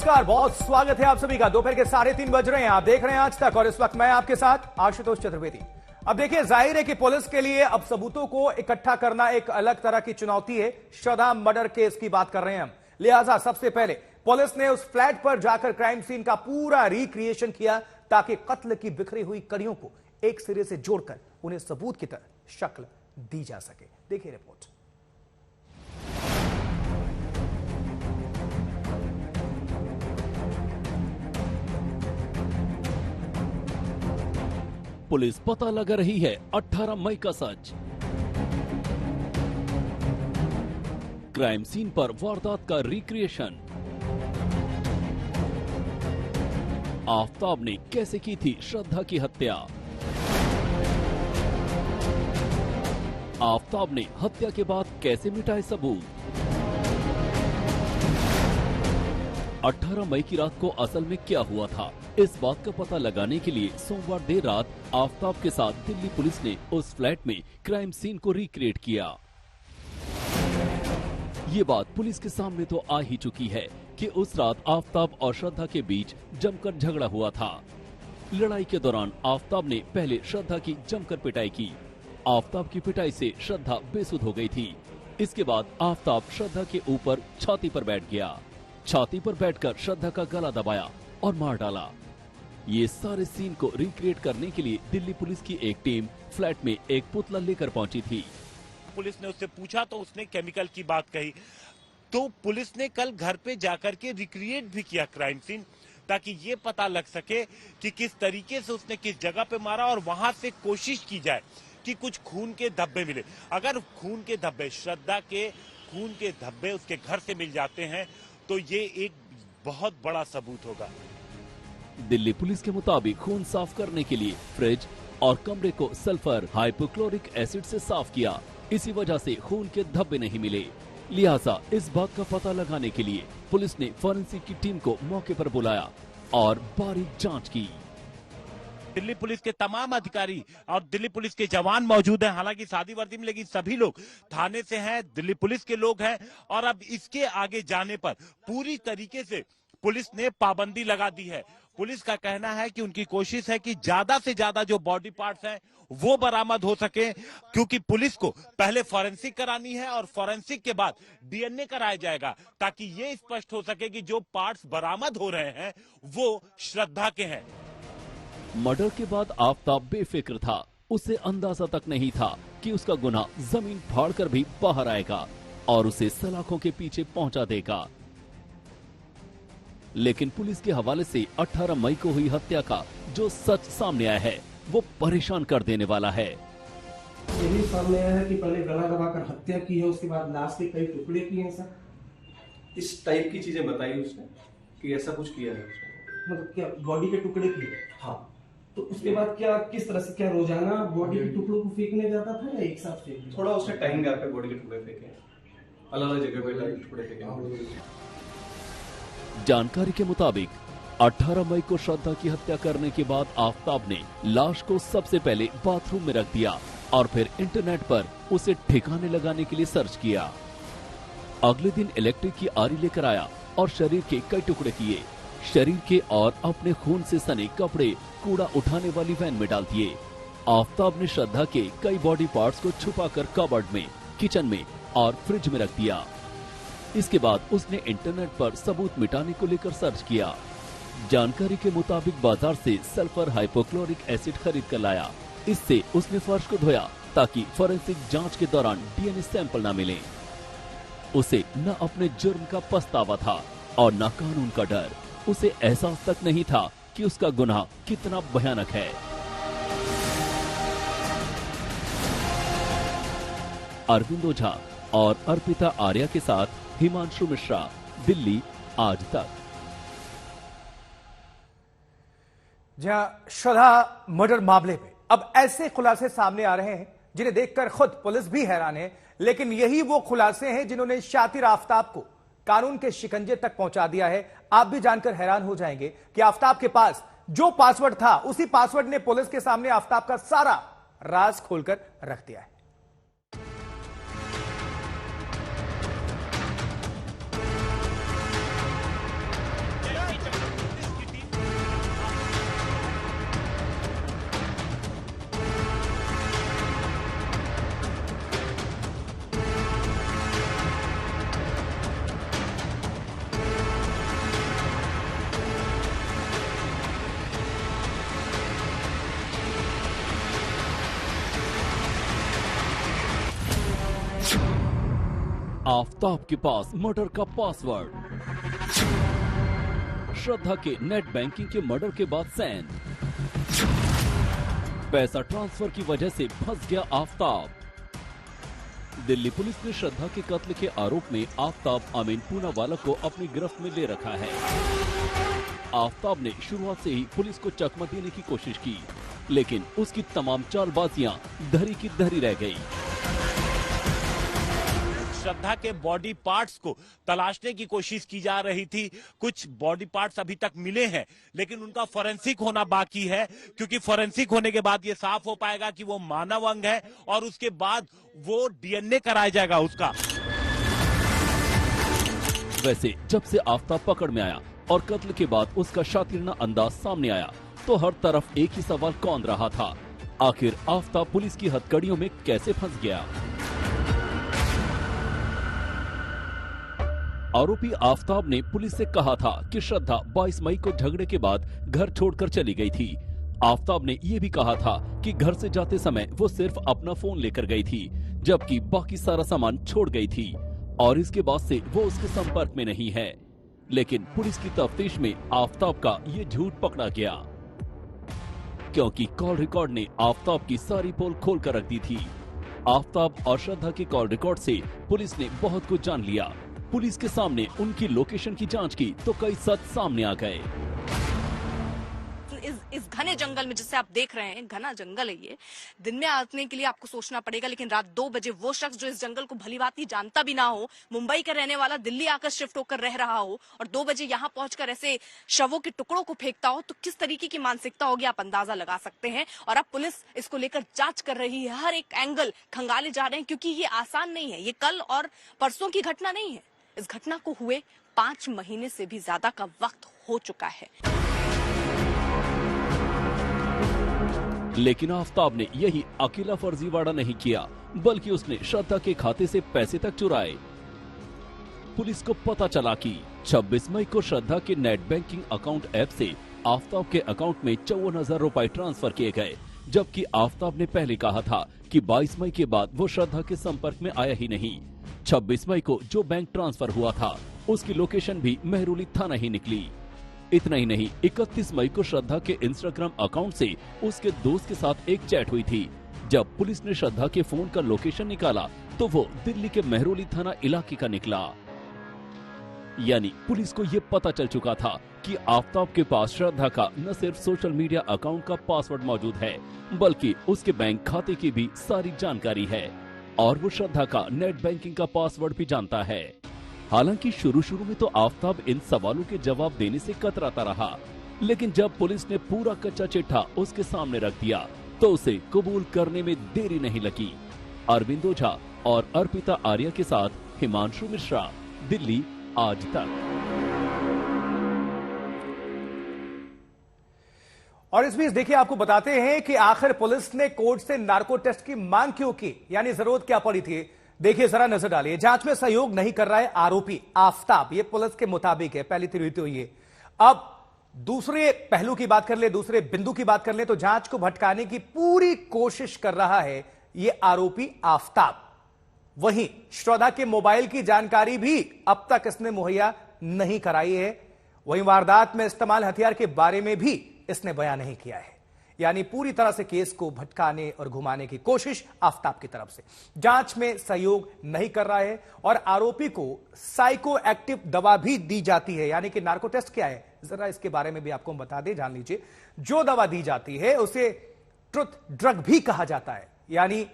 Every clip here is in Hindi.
नमस्कार, बहुत स्वागत है आप सभी का। दोपहर के 3:30 बज रहे हैं, आप देख रहे हैं आज तक और इस वक्त मैं आपके साथ आशुतोष चतुर्वेदी। अब देखिए, जाहिर है कि पुलिस के लिए अब सबूतों को इकट्ठा करना एक अलग तरह की चुनौती है। श्रद्धा मर्डर केस की बात कर रहे हैं हम, लिहाजा सबसे पहले पुलिस ने उस फ्लैट पर जाकर क्राइम सीन का पूरा रिक्रिएशन किया ताकि कत्ल की बिखरी हुई कड़ियों को एक सिरे से जोड़कर उन्हें सबूत की तरह शक्ल दी जा सके। देखिए रिपोर्ट। पुलिस पता लगा रही है 18 मई का सच। क्राइम सीन पर वारदात का रिक्रिएशन। आफताब ने कैसे की थी श्रद्धा की हत्या। आफताब ने हत्या के बाद कैसे मिटाए सबूत। 18 मई की रात को असल में क्या हुआ था, इस बात का पता लगाने के लिए सोमवार देर रात आफताब के साथ दिल्ली पुलिस ने उस फ्लैट में क्राइम सीन को रिक्रिएट किया। ये बात पुलिस के सामने तो आ ही चुकी है कि उस रात आफताब और श्रद्धा के बीच जमकर झगड़ा हुआ था। लड़ाई के दौरान आफताब ने पहले श्रद्धा की जमकर पिटाई की। आफताब की पिटाई से श्रद्धा बेसुध हो गई थी। इसके बाद आफताब श्रद्धा के ऊपर छाती पर बैठ गया। छाती पर बैठकर श्रद्धा का गला दबाया और मार डाला। ये सारे सीन को रिक्रिएट करने के लिए दिल्ली पुलिस की एक टीम फ्लैट में एक पुतला लेकर पहुंची थी। पुलिस ने उससे पूछा तो उसने केमिकल की बात कही। तो पुलिस ने कल घर पे जाकर के रिक्रिएट भी किया क्राइम सीन, ताकि ये पता लग सके कि किस तरीके से उसने किस जगह पे मारा और वहां से कोशिश की जाए कि कुछ खून के धब्बे मिले। अगर खून के धब्बे, श्रद्धा के खून के धब्बे उसके घर से मिल जाते हैं तो ये एक बहुत बड़ा सबूत होगा। दिल्ली पुलिस के मुताबिक खून साफ करने के लिए फ्रिज और कमरे को सल्फर हाइपोक्लोरिक एसिड से साफ किया। इसी वजह से खून के धब्बे नहीं मिले। लिहाजा इस बात का पता लगाने के लिए पुलिस ने फॉरेंसिक की टीम को मौके पर बुलाया और बारीक जांच की। दिल्ली पुलिस के तमाम अधिकारी और दिल्ली पुलिस के जवान मौजूद हैं। हालांकि सादी वर्दी में, लेकिन सभी लोग थाने से हैं, दिल्ली पुलिस के लोग हैं। और अब इसके आगे जाने पर पूरी तरीके से पुलिस ने पाबंदी लगा दी है। पुलिस का कहना है कि उनकी कोशिश है कि ज्यादा से ज्यादा जो बॉडी पार्ट्स हैं वो बरामद हो सके, क्योंकि पुलिस को पहले फॉरेंसिक करानी है और फॉरेंसिक के बाद डीएनए कराया जाएगा, ताकि ये स्पष्ट हो सके कि जो पार्ट्स बरामद हो रहे हैं वो श्रद्धा के हैं। मर्डर के बाद आफताब बेफिक्र था। उसे अंदाजा तक नहीं था कि उसका गुनाह जमीन फाड़कर भी बाहर आएगा और उसे सलाखों के पीछे पहुंचा देगा। लेकिन पुलिस के हवाले से 18 मई को हुई हत्या का जो सच सामने आया है वो परेशान कर देने वाला है। यही सामने आया है कि पहले गला दबाकर हत्या की है, उसके बाद लाश के कई टुकड़े किए हैं सर। इस टाइप की चीजें बताई उसने कि ऐसा कुछ किया है उसने। मतलब क्या बॉडी के टुकड़े किए? हाँ। तो उसके बाद क्या, किस तरह से, क्या रोजाना बॉडी के टुकड़ों को फेंकने जाता था या एक साथ फेंक दिया? थोड़ा उसने टाइम गैप पे बॉडी के टुकड़े फेंके, अलग अलग जगह पे टुकड़े फेंके। जानकारी के मुताबिक 18 मई को श्रद्धा की हत्या करने के बाद आफताब ने लाश को सबसे पहले बाथरूम में रख दिया और फिर इंटरनेट पर उसे ठिकाने लगाने के लिए सर्च किया। अगले दिन इलेक्ट्रिक की आरी लेकर आया और शरीर के कई टुकड़े किए। शरीर के और अपने खून से सने कपड़े कूड़ा उठाने वाली वैन में डाल दिए। आफताब ने श्रद्धा के कई बॉडी पार्ट्स को छुपाकर कबर्ड में, किचन में और फ्रिज में रख दिया। इसके बाद उसने इंटरनेट पर सबूत मिटाने को लेकर सर्च किया। जानकारी के मुताबिक बाजार से सल्फर हाइपोक्लोरिक एसिड खरीद कर लाया। इससे उसने फर्श को धोया ताकि फोरेंसिक जांच के दौरान डीएनए सैंपल न मिले। उसे न अपने जुर्म का पछतावा था और न कानून का डर। उसे एहसास तक नहीं था कि उसका गुनाह कितना भयानक है। अरविंद ओझा और अर्पिता आर्या के साथ हिमांशु मिश्रा, दिल्ली आज तक। जहां श्रद्धा मर्डर मामले में अब ऐसे खुलासे सामने आ रहे हैं जिन्हें देखकर खुद पुलिस भी हैरान है, लेकिन यही वो खुलासे हैं जिन्होंने शातिर आफताब को कानून के शिकंजे तक पहुंचा दिया है। आप भी जानकर हैरान हो जाएंगे कि आफताब के पास जो पासवर्ड था, उसी पासवर्ड ने पुलिस के सामने आफताब का सारा राज खोलकर रख दिया है। आफताब के पास मर्डर का पासवर्ड, श्रद्धा के नेट बैंकिंग के मर्डर के बाद सेंड, पैसा ट्रांसफर की वजह से फंस गया आफताब। दिल्ली पुलिस ने श्रद्धा के कत्ल के आरोप में आफताब अमीन पूनावाला को अपनी गिरफ्त में ले रखा है। आफताब ने शुरुआत से ही पुलिस को चकमा देने की कोशिश की, लेकिन उसकी तमाम चालबाजियां धरी की धरी रह गई। श्रद्धा के बॉडी पार्ट्स को तलाशने की कोशिश की जा रही थी। कुछ बॉडी पार्ट्स अभी तक मिले हैं, लेकिन उनका फोरेंसिक होना बाकी है, क्योंकि फोरेंसिक होने के बाद ये साफ हो पाएगा कि वो मानव अंग है और उसके बाद वो डीएनए कराया जाएगा उसका। वैसे जब से आफताब पकड़ में आया और कत्ल के बाद उसका शातिराना अंदाज सामने आया, तो हर तरफ एक ही सवाल कौन रहा था, आखिर आफताब पुलिस की हथकड़ियों में कैसे फंस गया। आरोपी आफताब ने पुलिस से कहा था कि श्रद्धा 22 मई को झगड़े के बाद घर छोड़कर चली गई थी। आफताब ने यह भी कहा था कि घर से जाते समय वो सिर्फ अपना फोन लेकर गई थी, जबकि बाकी सारा सामान छोड़ गई थी और इसके बाद से वो उसके संपर्क में नहीं है। लेकिन पुलिस की तफ्तीश में आफताब का ये झूठ पकड़ा गया, क्योंकि कॉल रिकॉर्ड ने आफताब की सारी पोल खोल कर रख दी थी। आफताब और श्रद्धा के कॉल रिकॉर्ड से पुलिस ने बहुत कुछ जान लिया। पुलिस के सामने उनकी लोकेशन की जांच की तो कई सच सामने आ गए। इस घने जंगल में, जिसे आप देख रहे हैं, घना जंगल है ये, दिन में आने के लिए आपको सोचना पड़ेगा, लेकिन रात 2 बजे वो शख्स जो इस जंगल को भलीभांति जानता भी ना हो, मुंबई का रहने वाला, दिल्ली आकर शिफ्ट होकर रह रहा हो और 2 बजे यहाँ पहुंचकर ऐसे शवों के टुकड़ों को फेंकता हो, तो किस तरीके की मानसिकता होगी आप अंदाजा लगा सकते हैं। और अब पुलिस इसको लेकर जांच कर रही है, हर एक एंगल खंगाले जा रहे हैं, क्योंकि ये आसान नहीं है। ये कल और परसों की घटना नहीं है। इस घटना को हुए 5 महीने से भी ज्यादा का वक्त हो चुका है। लेकिन आफताब ने यही अकेला फर्जीवाड़ा नहीं किया, बल्कि उसने श्रद्धा के खाते से पैसे तक चुराए। पुलिस को पता चला कि 26 मई को श्रद्धा के नेट बैंकिंग अकाउंट ऐप से आफताब के अकाउंट में 54,000 रुपए ट्रांसफर किए गए, जबकि आफताब ने पहले कहा था कि 22 मई के बाद वो श्रद्धा के संपर्क में आया ही नहीं। 26 मई को जो बैंक ट्रांसफर हुआ था उसकी लोकेशन भी मेहरौली थाना ही निकली। इतना ही नहीं, 31 मई को श्रद्धा के इंस्टाग्राम अकाउंट से उसके दोस्त के साथ एक चैट हुई थी। जब पुलिस ने श्रद्धा के फोन का लोकेशन निकाला तो वो दिल्ली के मेहरौली थाना इलाके का निकला। यानी पुलिस को ये पता चल चुका था कि आफताब के पास श्रद्धा का न सिर्फ सोशल मीडिया अकाउंट का पासवर्ड मौजूद है, बल्कि उसके बैंक खाते की भी सारी जानकारी है और वो श्रद्धा का नेट बैंकिंग का पासवर्ड भी जानता है। हालांकि शुरू में तो आफताब इन सवालों के जवाब देने से कतराता रहा, लेकिन जब पुलिस ने पूरा कच्चा चिट्ठा उसके सामने रख दिया तो उसे कबूल करने में देरी नहीं लगी। अरविंद ओझा और अर्पिता आर्या के साथ हिमांशु मिश्रा, दिल्ली आज तक। और इस बीच देखिए, आपको बताते हैं कि आखिर पुलिस ने कोर्ट से नार्को टेस्ट की मांग क्यों की, यानी जरूरत क्या पड़ी थी। देखिए, जरा नजर डालिए। जांच में सहयोग नहीं कर रहा है आरोपी आफताब, ये पुलिस के मुताबिक है। पहली थ्योरी तो ये। अब दूसरे पहलू की बात कर ले, दूसरे बिंदु की बात कर ले, तो जांच को भटकाने की पूरी कोशिश कर रहा है ये आरोपी आफताब। वहीं श्रद्धा के मोबाइल की जानकारी भी अब तक इसने मुहैया नहीं कराई है। वहीं वारदात में इस्तेमाल हथियार के बारे में भी इसने बयान नहीं किया है। यानी पूरी तरह से केस को भटकाने और घुमाने की कोशिश आफताब की तरफ से। जांच में सहयोग नहीं कर रहा है और आरोपी को साइको एक्टिव दवा भी दी जाती है। यानी कि नार्को टेस्ट क्या है, जरा इसके बारे में भी आपको हम बता दें, जान लीजिए। जो दवा दी जाती है उसे ट्रुथ ड्रग भी कहा जाता है। यानी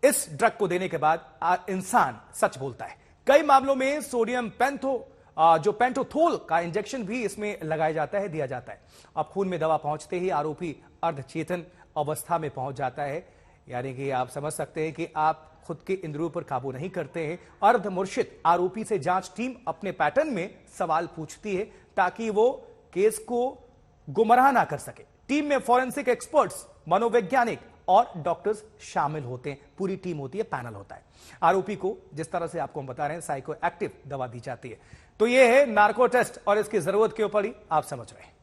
इस ड्रग को देने के बाद इंसान सच बोलता है। कई मामलों में सोडियम पेंटोथोल का इंजेक्शन भी इसमें लगाया जाता है, दिया जाता है। अब खून में दवा पहुंचते ही आरोपी अर्धचेतन अवस्था में पहुंच जाता है। यानी कि आप समझ सकते हैं कि आप खुद के इंद्रियों पर काबू नहीं करते हैं। अर्धमुर्शिद आरोपी से जांच टीम अपने पैटर्न में सवाल पूछती है ताकि वो केस को गुमराह ना कर सके। टीम में फॉरेंसिक एक्सपर्ट्स, मनोवैज्ञानिक और डॉक्टर्स शामिल होते हैं। पूरी टीम होती है, पैनल होता है। आरोपी को जिस तरह से आपको हम बता रहे हैं साइको एक्टिव दवा दी जाती है। तो यह है नार्को टेस्ट और इसकी जरूरत क्यों पड़ी, आप समझ रहे हैं।